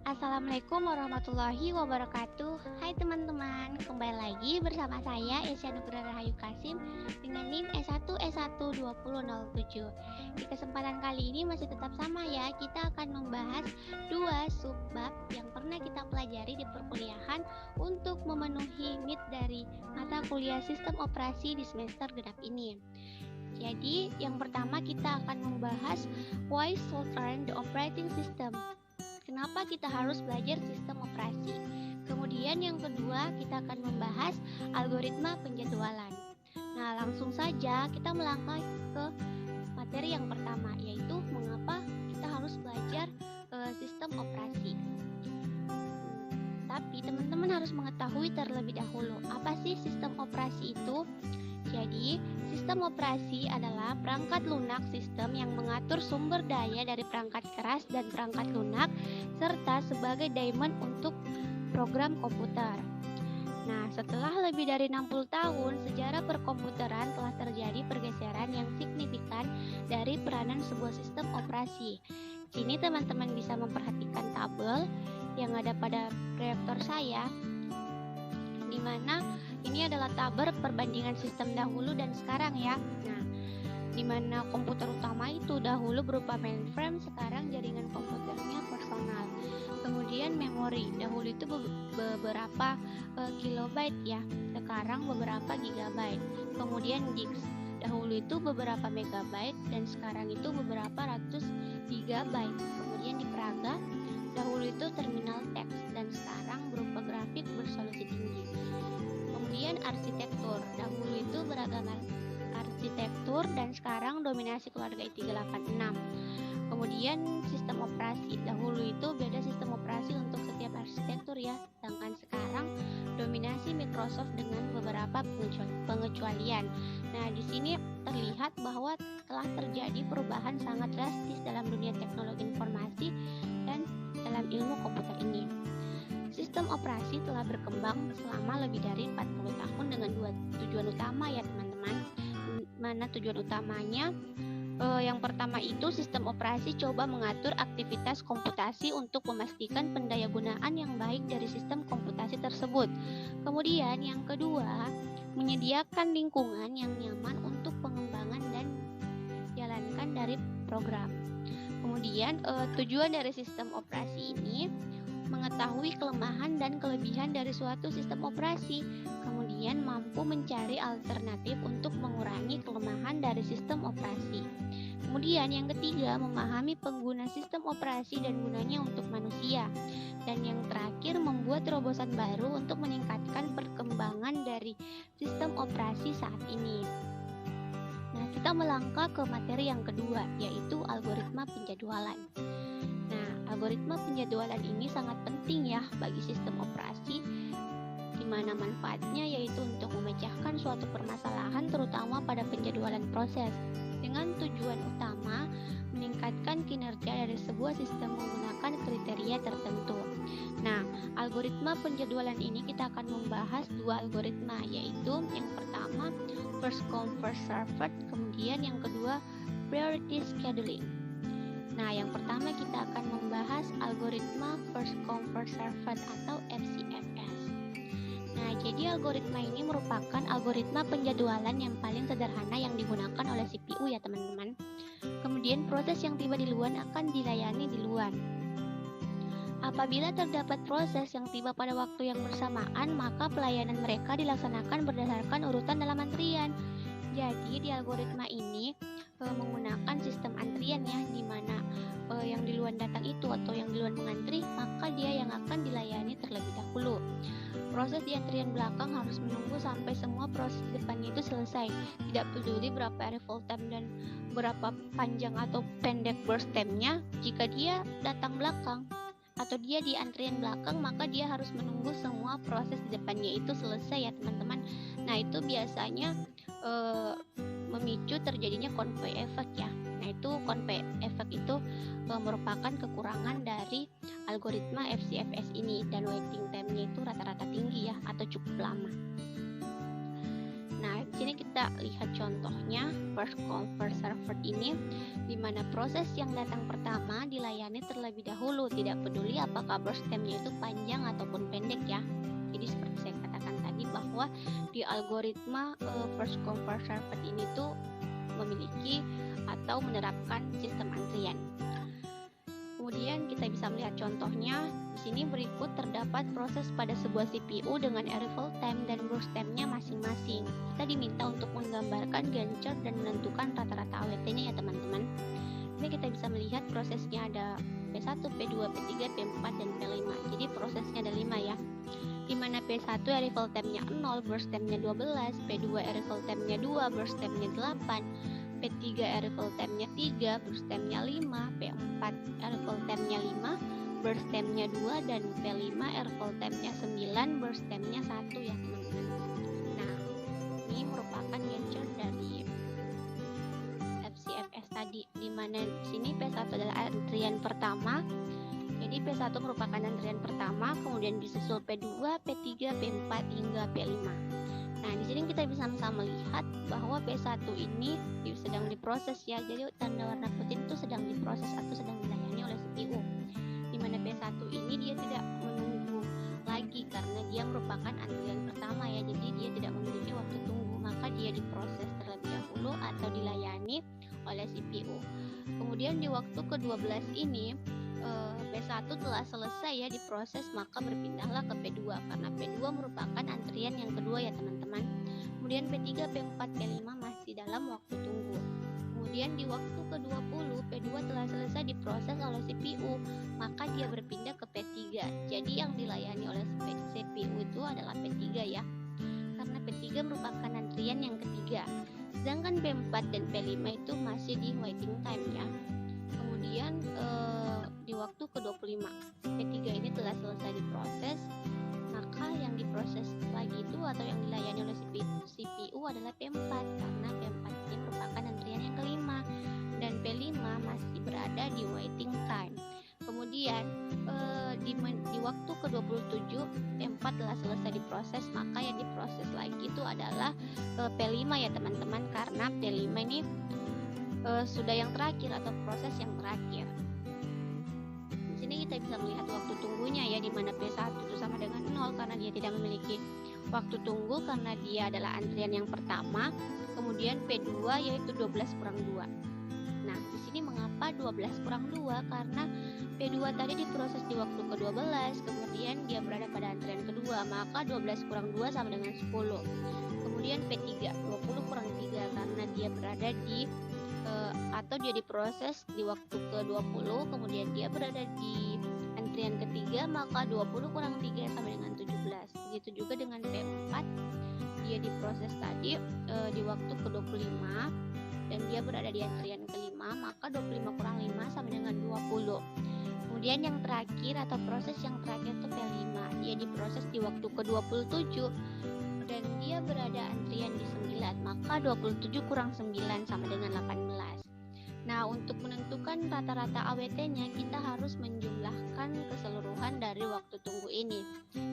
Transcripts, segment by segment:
Assalamualaikum warahmatullahi wabarakatuh. Hai teman-teman, kembali lagi bersama saya Esya Nugra Rahayu Kasim dengan NIM S1S12007. Di kesempatan kali ini masih tetap sama ya, kita akan membahas dua subbab yang pernah kita pelajari di perkuliahan untuk memenuhi need dari mata kuliah sistem operasi di semester genap ini. Jadi, yang pertama kita akan membahas why should learn the operating system. Kenapa kita harus belajar sistem operasi? Kemudian yang kedua, kita akan membahas algoritma penjadwalan. Nah, langsung saja kita melangkah ke materi yang pertama, yaitu mengapa kita harus belajar sistem operasi. Tapi teman-teman harus mengetahui terlebih dahulu, apa sih sistem operasi itu? Jadi, sistem operasi adalah perangkat lunak sistem yang mengatur sumber daya dari perangkat keras dan perangkat lunak, serta sebagai daemon untuk program komputer. Nah, setelah lebih dari 60 tahun, sejarah perkomputeran telah terjadi pergeseran yang signifikan dari peranan sebuah sistem operasi. Sini teman-teman bisa memperhatikan tabel yang ada pada proyektor saya, di mana ini adalah tabel perbandingan sistem dahulu dan sekarang ya. Nah, di mana komputer utama itu dahulu berupa mainframe, sekarang jaringan komputernya personal. Kemudian memori, dahulu itu beberapa kilobyte ya, sekarang beberapa gigabyte. Kemudian disk, dahulu itu beberapa megabyte dan sekarang itu beberapa ratus gigabyte. Kemudian di peraga, dahulu itu terminal teks dan sekarang berupa grafik bersolusi tinggi. Kemudian arsitektur, dahulu itu beragam arsitektur dan sekarang dominasi keluarga i386. Kemudian sistem operasi, dahulu itu beda sistem operasi untuk setiap arsitektur ya, sedangkan sekarang dominasi Microsoft dengan beberapa pengecualian. Nah, di sini terlihat bahwa telah terjadi perubahan sangat drastis dalam dunia teknologi informasi dan dalam ilmu komputer ini. Sistem operasi telah berkembang selama lebih dari 40 tahun dengan dua tujuan utama ya teman-teman. Mana tujuan utamanya? Yang pertama itu sistem operasi coba mengatur aktivitas komputasi untuk memastikan pendayagunaan yang baik dari sistem komputasi tersebut. Kemudian yang kedua, menyediakan lingkungan yang nyaman untuk pengembangan dan jalankan dari program. Kemudian tujuan dari sistem operasi ini mengetahui kelemahan dan kelebihan dari suatu sistem operasi, kemudian mampu mencari alternatif untuk mengurangi kelemahan dari sistem operasi. Kemudian yang ketiga, memahami pengguna sistem operasi dan gunanya untuk manusia. Dan yang terakhir, membuat terobosan baru untuk meningkatkan perkembangan dari sistem operasi saat ini. Nah, kita melangkah ke materi yang kedua, yaitu algoritma penjadwalan. Algoritma penjadwalan ini sangat penting ya bagi sistem operasi, di mana manfaatnya yaitu untuk memecahkan suatu permasalahan terutama pada penjadwalan proses dengan tujuan utama meningkatkan kinerja dari sebuah sistem menggunakan kriteria tertentu. Nah, algoritma penjadwalan ini kita akan membahas dua algoritma, yaitu yang pertama first come first served, kemudian yang kedua priority scheduling. Nah, yang pertama kita akan membahas algoritma first come first served atau FCFS. Nah, jadi algoritma ini merupakan algoritma penjadwalan yang paling sederhana yang digunakan oleh CPU ya teman-teman. Kemudian proses yang tiba di luar akan dilayani di luar. Apabila terdapat proses yang tiba pada waktu yang bersamaan, maka pelayanan mereka dilaksanakan berdasarkan urutan dalam antrian. Jadi di algoritma ini menggunakan sistem antrian ya, di mana yang duluan datang itu atau yang duluan mengantri, maka dia yang akan dilayani terlebih dahulu. Proses di antrian belakang harus menunggu sampai semua proses depannya itu selesai, tidak peduli berapa arrival time dan berapa panjang atau pendek burst time-nya. Jika dia datang belakang atau dia di antrian belakang, maka dia harus menunggu semua proses di depannya itu selesai ya teman-teman. Nah, itu biasanya memicu terjadinya convoy effect ya. Nah, itu convoy effect itu merupakan kekurangan dari algoritma FCFS ini, dan waiting time-nya itu rata-rata tinggi ya, atau cukup lama. Nah, di sini kita lihat contohnya first come first served ini, di mana proses yang datang pertama dilayani terlebih dahulu, tidak peduli apakah burst time-nya itu panjang ataupun pendek ya. Jadi seperti saya katakan tadi bahwa di algoritma first come first served ini tuh memiliki atau menerapkan sistem antrian. Kemudian kita bisa melihat contohnya. Di sini berikut terdapat proses pada sebuah CPU dengan arrival time dan burst time-nya masing-masing. Kita diminta untuk menggambarkan Gantt chart dan menentukan rata-rata AWT-nya ya teman-teman. Ini kita bisa melihat prosesnya ada P1, P2, P3, P4, dan P5. Jadi prosesnya ada 5 ya. Di mana P1 arrival time-nya 0, burst time-nya 12, P2 arrival time-nya 2, burst time-nya 8, P3 arrival time-nya 3, burst time-nya 5, P4 arrival time-nya 5, burst time-nya 2, dan P5 arrival time-nya 9, burst time-nya 1 ya teman-teman. Nah, ini merupakan Gantt chart dari FCFS tadi, di mana di sini P1 adalah antrian pertama. Jadi P1 merupakan antrian pertama, kemudian disusul P2, P3, P4 hingga P5. Nah, di sini kita bisa sama melihat bahwa P1 ini sedang diproses ya. Jadi tanda warna putih itu sedang diproses atau sedang dilayani oleh CPU. Di mana P1 ini dia tidak menunggu lagi karena dia merupakan antrian pertama ya. Jadi dia tidak memiliki waktu tunggu, maka dia diproses terlebih dahulu atau dilayani oleh CPU. Kemudian di waktu ke-12 ini P1 telah selesai ya diproses, maka berpindahlah ke P2 karena P2 merupakan antrian yang kedua ya teman-teman. Kemudian P3, P4, P5 masih dalam waktu tunggu. Kemudian di waktu ke-20 P2 telah selesai diproses oleh CPU, maka dia berpindah ke P3. Jadi yang dilayani oleh CPU itu adalah P3 ya. Karena P3 merupakan antrian yang ketiga. Sedangkan P4 dan P5 itu masih di waiting time ya. Kemudian di waktu ke-25 P3 ini telah selesai diproses, maka yang diproses lagi itu atau yang dilayani oleh CPU adalah P4 karena P4 ini merupakan antrian yang kelima dan P5 masih berada di waiting time. Kemudian di waktu ke-27 P4 telah selesai diproses, maka yang diproses lagi itu adalah P5 ya teman-teman, karena P5 ini sudah yang terakhir atau proses yang terakhir. Di sini kita bisa melihat waktu tunggunya ya, di mana P1 itu sama dengan 0 karena dia tidak memiliki waktu tunggu karena dia adalah antrian yang pertama. Kemudian P2 yaitu 12 kurang 2. Nah, di sini mengapa 12 kurang 2? Karena P2 tadi diproses di waktu ke-12, kemudian dia berada pada antrian kedua, maka 12 kurang 2 sama dengan 10. Kemudian P3 20 kurang 3 karena dia berada di atau dia diproses di waktu ke-20, kemudian dia berada di antrian ketiga, maka 20 kurang 3 sama dengan 17. Begitu juga dengan P4, dia diproses tadi di waktu ke-25 dan dia berada di antrian kelima, maka 25 kurang 5 sama dengan 20. Kemudian yang terakhir atau proses yang terakhir itu P5, dia diproses di waktu ke-27 dan dia berada antrian di 9, maka 27 kurang 9 sama dengan 18. Nah, untuk menentukan rata-rata AWT-nya, kita harus menjumlahkan keseluruhan dari waktu tunggu ini.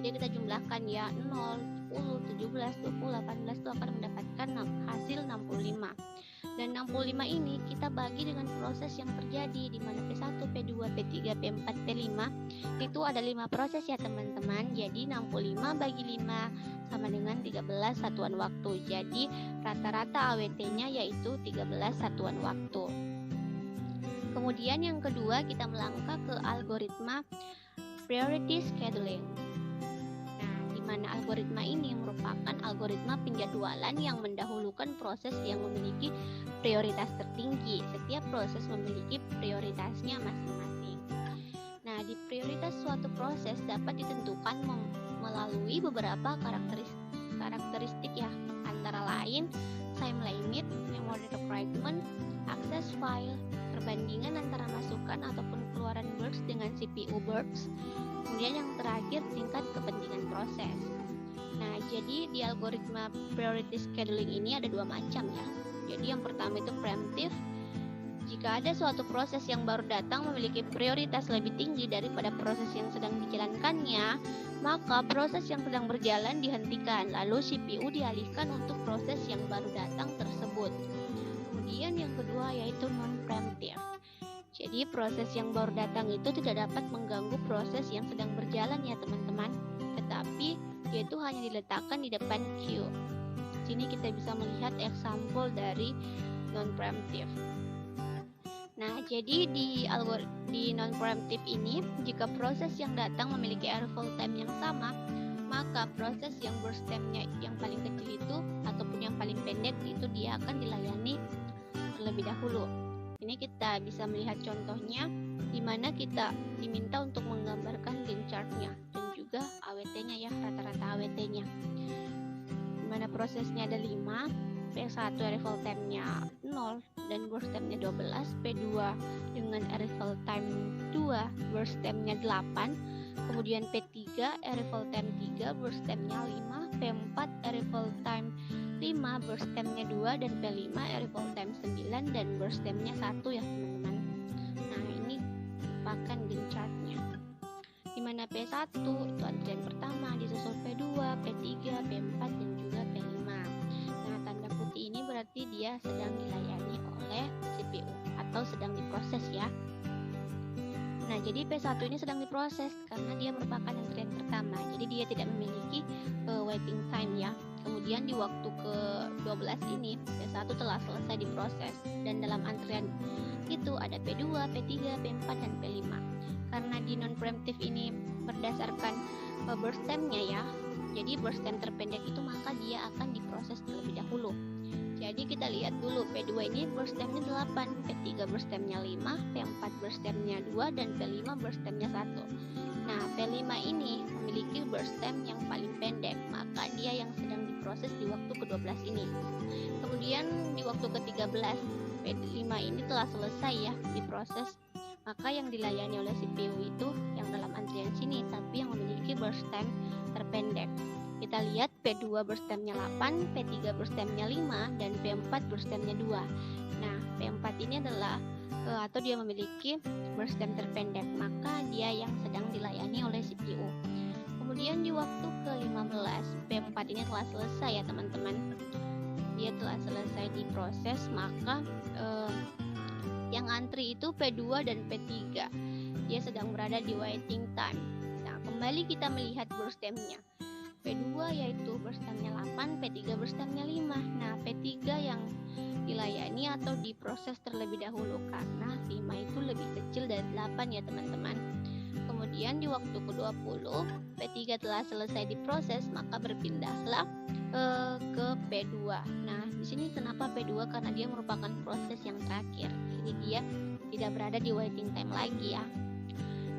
Jadi kita jumlahkan ya 0, 10, 17, 20, 18 itu akan mendapatkan hasil 65. Dan 65 ini kita bagi dengan proses yang terjadi di mana P1, P2, P3, P4, P5 itu ada 5 proses ya teman-teman. Jadi 65 bagi 5 sama dengan 13 satuan waktu. Jadi rata-rata AWT-nya yaitu 13 satuan waktu. Kemudian yang kedua kita melangkah ke algoritma priority scheduling. Nah, di mana algoritma ini merupakan algoritma penjadwalan yang mendahulukan proses yang memiliki prioritas tertinggi. Setiap proses memiliki prioritasnya masing-masing. Nah, di prioritas suatu proses dapat ditentukan melalui beberapa karakteristik ya, antara lain time limit, memory requirement, akses file, perbandingan antara masukan ataupun keluaran burst dengan CPU burst. Kemudian yang terakhir tingkat kepentingan proses. Nah, jadi di algoritma priority scheduling ini ada dua macam ya. Jadi yang pertama itu preemptive. Jika ada suatu proses yang baru datang memiliki prioritas lebih tinggi daripada proses yang sedang dijalankannya, maka proses yang sedang berjalan dihentikan, lalu CPU dialihkan untuk proses yang baru datang tersebut. Kemudian yang kedua yaitu non-preemptive. Jadi proses yang baru datang itu tidak dapat mengganggu proses yang sedang berjalan ya teman-teman, tetapi dia itu hanya diletakkan di depan queue. Sini kita bisa melihat example dari non-preemptive. Nah, jadi di non-preemptive ini, jika proses yang datang memiliki arrival time yang sama, maka proses yang burst time-nya yang paling kecil itu ataupun yang paling pendek itu dia akan dilayani terlebih dahulu. Ini kita bisa melihat contohnya di mana kita diminta untuk menggambarkan Gantt chart-nya dan juga AWT-nya ya, rata-rata AWT-nya. Di mana prosesnya ada 5, P1 arrival time-nya 0 dan burst time-nya 12, P2 dengan arrival time 2, burst time-nya 8, kemudian P3 arrival time 3, burst time-nya 5, P4 arrival time 5, burst time-nya 2, dan P5 arrival time 9 dan burst time-nya 1 ya teman-teman. Nah, ini merupakan Gantt chart-nya. Di mana P1 itu antrian pertama, disusul P2, P3, P4 dan juga P5. Nah, tanda putih ini berarti dia sedang dilayani oleh CPU atau sedang diproses ya. Nah, jadi P1 ini sedang diproses karena dia merupakan antrian pertama. Jadi dia tidak memiliki waiting time ya. Kemudian di waktu ke-12 ini P1 telah selesai diproses dan dalam antrian itu ada P2, P3, P4 dan P5. Karena di non-preemptive ini berdasarkan burst time-nya ya. Jadi burst time terpendek itu maka dia akan diproses terlebih dahulu. Jadi kita lihat dulu P2 ini burst time-nya 8, P3 burst time-nya 5, P4 burst time-nya 2 dan P5 burst time-nya 1. Nah, P5 ini memiliki burst time yang paling pendek, maka dia yang sedang diproses di waktu ke-12 ini. Kemudian di waktu ke-13 P5 ini telah selesai ya diproses, maka yang dilayani oleh CPU itu yang dalam antrian sini tapi yang memiliki burst time terpendek. Kita lihat P2 burst time-nya 8, P3 burst time-nya 5 dan P4 burst time-nya 2. Nah, P4 ini adalah atau dia memiliki burst time terpendek, maka dia yang sedang dilayani oleh CPU. Kemudian di waktu ke-15 P4 ini telah selesai ya teman-teman. Dia telah selesai diproses, maka yang antri itu P2 dan P3. Dia sedang berada di waiting time. Nah, kembali kita melihat burst time-nya. P2 yaitu burst time-nya 8, P3 burst time-nya 5. Nah, P3 yang dilayani atau diproses terlebih dahulu karena 5 itu lebih kecil dari 8 ya teman-teman. Kemudian di waktu ke-20 P3 telah selesai diproses, maka berpindahlah ke P2. Nah, di sini kenapa P2? Karena dia merupakan proses yang terakhir. Jadi dia tidak berada di waiting time lagi ya.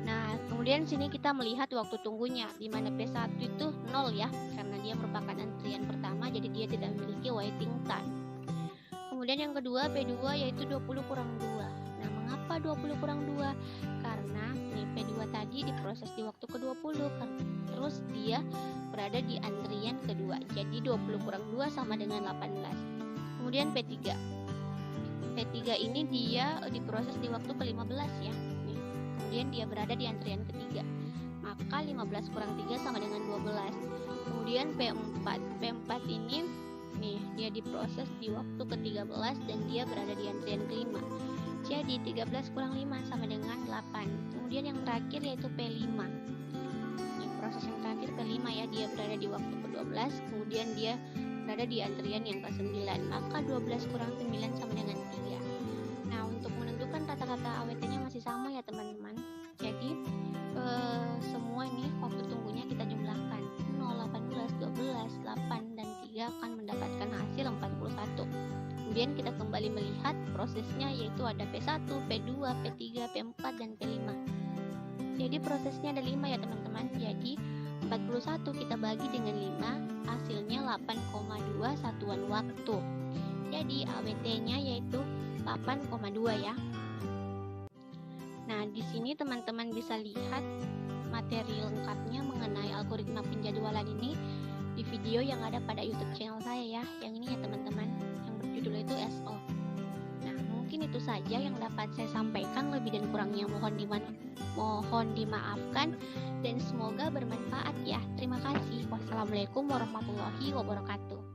Nah, kemudian sini kita melihat waktu tunggunya, di mana P1 itu 0 ya, karena dia merupakan antrian pertama, jadi dia tidak memiliki waiting time. Kemudian yang kedua P2 yaitu 20 kurang 2. Nah, mengapa 20 kurang 2? Karena nih, P2 tadi diproses di waktu ke-20, terus dia berada di antrian kedua, jadi 20 kurang 2 sama dengan 18. Kemudian P3 ini dia diproses di waktu ke-15 ya. Kemudian dia berada di antrian ketiga, maka 15 kurang 3 sama dengan 12. Kemudian P4 ini nih dia diproses di waktu ke-13 dan dia berada di antrian kelima. Jadi 13 kurang 5 sama dengan 8. Kemudian yang terakhir yaitu P5. Ini proses yang terakhir P5 ya, dia berada di waktu ke-12, kemudian dia berada di antrian yang ke-9. Maka 12 kurang 9 sama dengan 3. Nah, untuk menentukan rata-rata AWT-nya masih sama ya teman-teman. Jadi semua ini waktu tunggunya kita jumlahkan 0, 18, 12, 8 dan 3 akan mendapatkan hasil 41. Kemudian kita kembali melihat prosesnya yaitu ada P1, P2, P3, P4 dan P5. Jadi prosesnya ada 5 ya teman-teman. Jadi 41 kita bagi dengan 5, hasilnya 8,2 satuan waktu. Jadi AWT-nya yaitu 8,2 ya. Nah, di sini teman-teman bisa lihat materi lengkapnya mengenai algoritma penjadwalan ini di video yang ada pada YouTube channel saya ya. Yang ini ya teman-teman, yang berjudul itu SO. Nah, mungkin mungkin itu saja yang dapat saya sampaikan. Lebih dan kurangnya mohon dimaafkan dan semoga bermanfaat ya. Terima kasih. Wassalamualaikum warahmatullahi wabarakatuh.